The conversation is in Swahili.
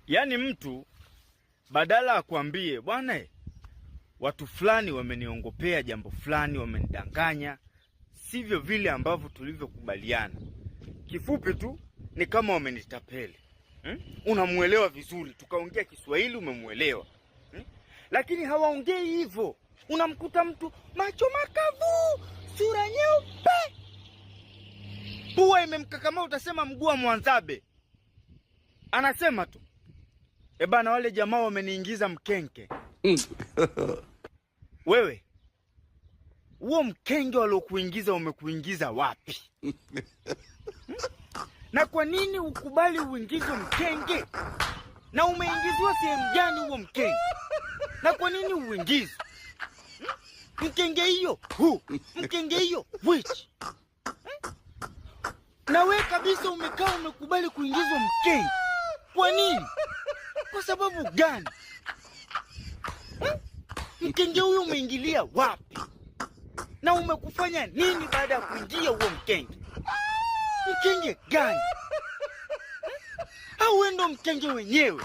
Yaani mtu badala akwambie bwana, watu fulani wameniongopea jambo fulani, wamenidanganya, sivyo vile ambavyo tulivyokubaliana. Kifupi tu ni kama wamenitapeli. Unamuelewa vizuri, tukaongea Kiswahili umemuelewa. Lakini hawaongei hivyo. Unamkuta mtu macho makavu, sura nyeupe, pua imemkakama, utasema mguu wa Mwanzabe. Anasema tu bana, wale jamaa wameniingiza mkenge. Wewe, huo mkenge waliokuingiza umekuingiza wapi? Na kwa nini ukubali uingizwe mkenge? Na umeingizwa sehemu gani huo mkenge? Na kwa nini uingizwe? Mkenge hiyo mkenge hiyo which? Na wewe kabisa umekaa umekubali kuingizwa mkenge. Kwa nini? Kwa sababu gani? Mkenge huyo umeingilia wapi? Na umekufanya nini baada ya kuingia huo mkenge? Mkenge gani? Au wewe ndo mkenge wenyewe?